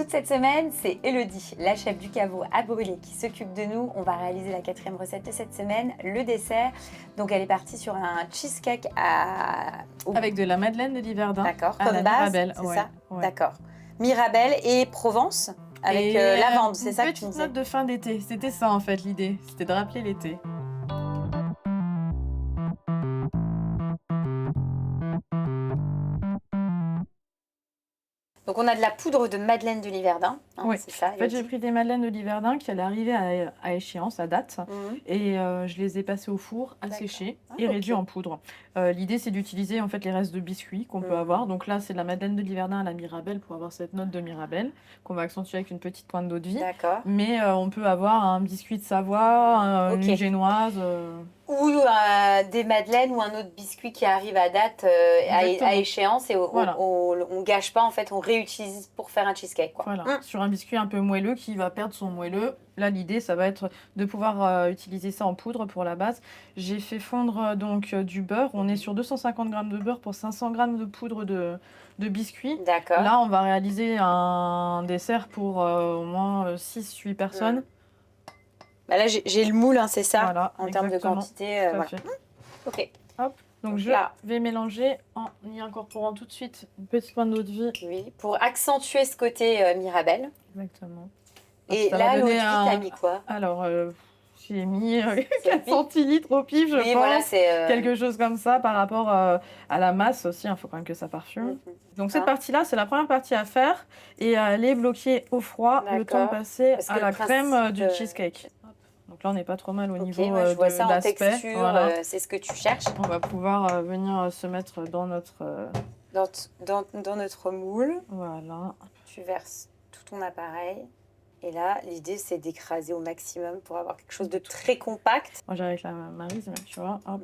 toute cette semaine, c'est Elodie, la chef du caveau à brûler, qui s'occupe de nous. On va réaliser la 4e recette de cette semaine, le dessert. Donc elle est partie sur un cheesecake avec de la madeleine de Liverdun. D'accord, à comme la base, Mirabelle, c'est ouais, ça ouais. D'accord. Mirabelle et Provence avec lavande, c'est ça que tu me Petite disais. note de fin d'été, c'était ça en fait l'idée, c'était de rappeler l'été. Donc on a de la poudre de madeleine de Liverdun, hein, Oui, c'est ça. en fait j'ai pris des madeleines de Liverdun qui allaient arriver à échéance, à date, et je les ai passées au four à sécher et réduits en poudre. L'idée c'est d'utiliser en fait les restes de biscuits qu'on peut avoir. Donc là c'est de la madeleine de Liverdun à la Mirabelle pour avoir cette note de Mirabelle qu'on va accentuer avec une petite pointe d'eau de vie. D'accord. Mais on peut avoir un biscuit de Savoie, une génoise. Ou des madeleines ou un autre biscuit qui arrive à date, à échéance et voilà. on gâche pas en fait, on réutilise pour faire un cheesecake quoi. Voilà, sur un biscuit un peu moelleux qui va perdre son moelleux. Là l'idée ça va être de pouvoir utiliser ça en poudre pour la base. J'ai fait fondre donc du beurre, on est sur 250 g de beurre pour 500 g de poudre de biscuits. D'accord. Là on va réaliser un dessert pour au moins 6-8 personnes. Bah là j'ai le moule, hein, c'est ça, voilà, en termes de quantité. Voilà. Ok. Hop. Donc je vais mélanger en y incorporant tout de suite une petite pointe d'eau de vie. Oui, pour accentuer ce côté Mirabelle. Exactement. Et là, l'eau de vie, t'as mis quoi? Alors, j'ai mis 4 centilitres au pif, je pense. Voilà, c'est quelque chose comme ça par rapport à la masse aussi. Il faut quand même que ça parfume. Donc cette partie-là, c'est la première partie à faire et à aller bloquer au froid le temps de passer à la crème du cheesecake. Donc là, on n'est pas trop mal au niveau je vois ça en texture, voilà. c'est ce que tu cherches. On va pouvoir venir se mettre dans notre... Dans notre moule. Voilà. Tu verses tout ton appareil. Et là, l'idée, c'est d'écraser au maximum pour avoir quelque chose de très compact. Moi, j'ai avec la Maryse, tu vois, hop,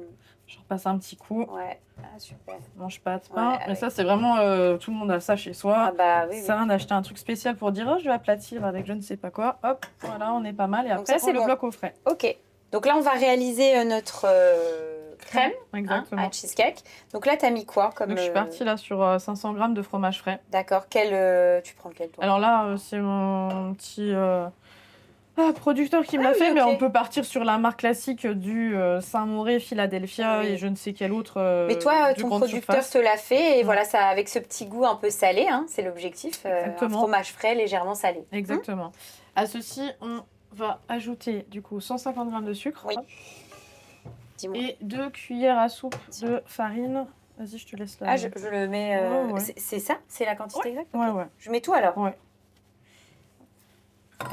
je repasse un petit coup. Ouais, super. Mange pas de pain. Mais ça, c'est vraiment, tout le monde a ça chez soi. Ça rien d'acheter un truc spécial pour dire, oh, je vais aplatir avec je ne sais pas quoi. Hop, voilà, on est pas mal. Et après, on le bloque au frais. Ok. Donc là, on va réaliser notre crème, à cheesecake. Donc là, tu as mis quoi comme... Donc je suis partie là sur 500 g de fromage frais. D'accord. Tu prends lequel toi? Alors là, c'est mon petit producteur qui me l'a fait, mais on peut partir sur la marque classique du Saint-Mauré, Philadelphia et je ne sais quel autre. Mais toi, ton producteur te l'a fait et voilà, ça avec ce petit goût un peu salé, hein, c'est l'objectif. Un fromage frais légèrement salé. Exactement. À ceci, on va ajouter du coup 150 g de sucre. Oui. Et 2 cuillères à soupe de farine. Vas-y, je te laisse là. Ah, je le mets. C'est ça? C'est la quantité exacte? Ouais. Je mets tout alors? Ouais.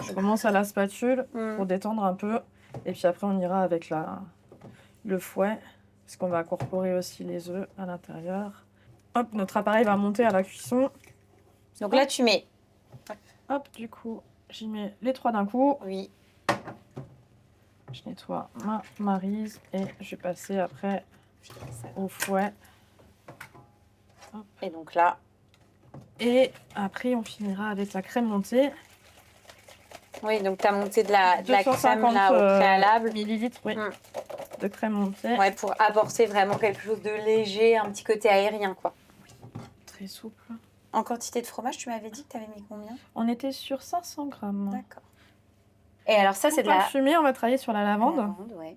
Je commence à la spatule pour détendre un peu. Et puis après, on ira avec le fouet. Parce qu'on va incorporer aussi les œufs à l'intérieur. Hop, notre appareil va monter à la cuisson. Donc là, tu mets. Hop, du coup, j'y mets les 3 d'un coup. Oui. Je nettoie ma Maryse et je vais passer après au fouet. Hop. Et donc là. Et après, on finira avec la crème montée. Oui, donc tu as monté de la crème là, au préalable. Millilitres, oui, de crème montée. Ouais, pour apporter vraiment quelque chose de léger, un petit côté aérien, quoi. Très souple. En quantité de fromage, tu m'avais dit que tu avais mis combien? On était sur 500 g. D'accord. Et alors ça, c'est de la fumée, on va travailler sur la lavande. Ouais.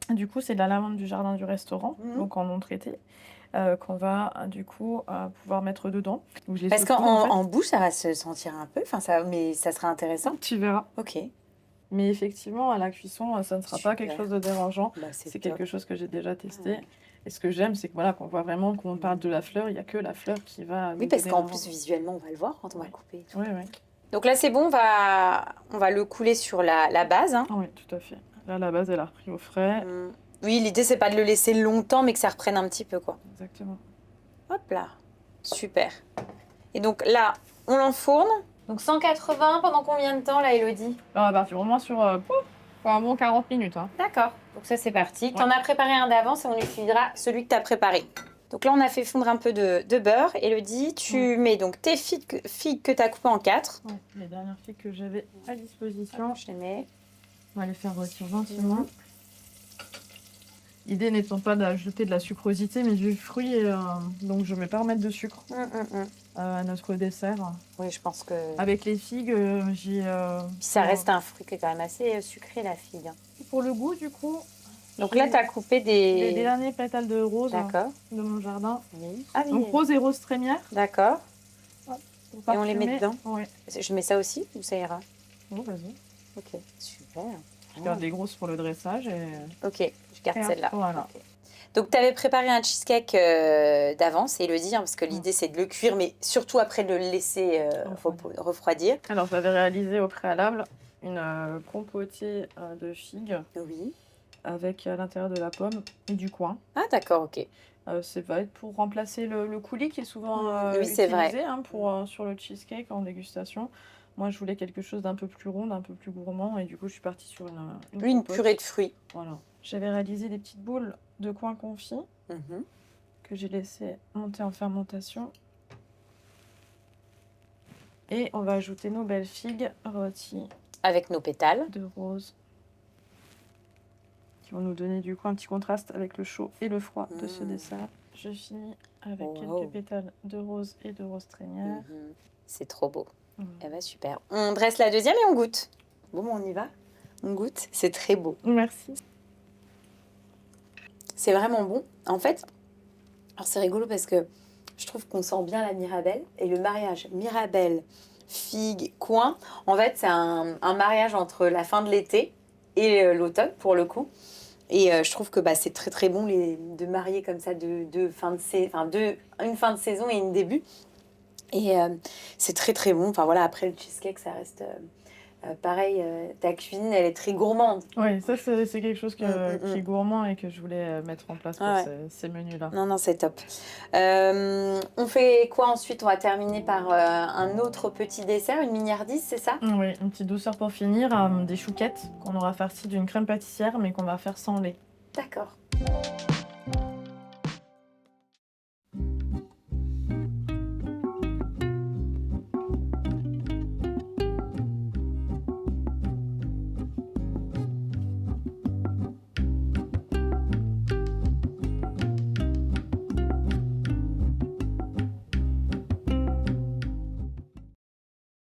Du coup, c'est de la lavande du jardin du restaurant, donc en non traité, qu'on va du coup pouvoir mettre dedans. Donc, parce qu'en bouche, ça va se sentir un peu, mais ça sera intéressant. Tu verras. Ok. Mais effectivement, à la cuisson, ça ne sera pas quelque chose de dérangeant. C'est quelque chose que j'ai déjà testé. Et ce que j'aime, c'est que voilà, qu'on voit vraiment, quand on parle de la fleur, il n'y a que la fleur qui va... Oui, parce qu'en plus, visuellement, on va le voir quand on va couper. Oui. Donc là, c'est bon, on va le couler sur la base. Hein. Oui, tout à fait. Là, la base, elle a repris au frais. Oui, l'idée, c'est pas de le laisser longtemps, mais que ça reprenne un petit peu, quoi. Exactement. Hop là. Super. Et donc là, on l'enfourne. Donc 180 pendant combien de temps, là, Elodie? On va partir au moins sur un bon 40 minutes. Hein. D'accord. Donc ça, c'est parti. Ouais. Tu en as préparé un d'avance et on utilisera celui que tu as préparé. Donc là, on a fait fondre un peu de beurre. Elodie, tu mets donc tes figues que tu as coupées en 4. Ouais, les dernières figues que j'avais à disposition. Je les mets. On va les faire rôtir gentiment. L'idée n'étant pas d'ajouter de la sucrosité, mais du fruit, donc je ne vais pas remettre de sucre à notre dessert. Oui, je pense que... Avec les figues, j'ai... Puis ça reste un fruit qui est quand même assez sucré, la figue. Pour le goût, du coup... Donc là, tu as coupé les derniers pétales de rose de mon jardin. Oui. Ah, oui. Donc rose et rose trémière. D'accord. Et on les met dedans. Oui. Je mets ça aussi ou ça ira? Bon, vas-y. Ok, super. Je garde les grosses pour le dressage. Ok, je garde celle-là. Voilà. Okay. Donc, tu avais préparé un cheesecake d'avance, Élodie, parce que l'idée, c'est de le cuire, mais surtout après de le laisser refroidir. Alors, j'avais réalisé au préalable une compotée de figues. Oui. Avec à l'intérieur de la pomme et du coin. Ah, d'accord, ok. Ça va être pour remplacer le coulis qui est souvent oui, c'est utilisé vrai. Sur le cheesecake en dégustation. Moi, je voulais quelque chose d'un peu plus rond, d'un peu plus gourmand, et du coup, je suis partie sur une purée de fruits. Voilà. J'avais réalisé des petites boules de coin confit que j'ai laissé monter en fermentation. Et on va ajouter nos belles figues rôties. Avec nos pétales. De rose. Qui vont nous donner du coup un petit contraste avec le chaud et le froid de ce dessert. Je finis avec quelques pétales de rose et de rose trémière. C'est trop beau. Eh ben, super. On dresse la deuxième et on goûte. Bon, on y va. On goûte. C'est très beau. Merci. C'est vraiment bon. En fait, alors c'est rigolo parce que je trouve qu'on sent bien la mirabelle. Et le mariage mirabelle, figue, coin, en fait, c'est un mariage entre la fin de l'été et l'automne, pour le coup. Et je trouve que c'est très très bon de marier comme ça une fin de saison et une début. Et c'est très très bon. Enfin voilà, après le cheesecake, ça reste pareil. Ta cuisine, elle est très gourmande. Oui, ça c'est quelque chose qui est gourmand et que je voulais mettre en place pour ces menus-là. Non, c'est top. On fait quoi ensuite? On va terminer par un autre petit dessert, une mignardise, c'est ça? Oui, une petite douceur pour finir, des chouquettes qu'on aura farcies d'une crème pâtissière mais qu'on va faire sans lait. D'accord.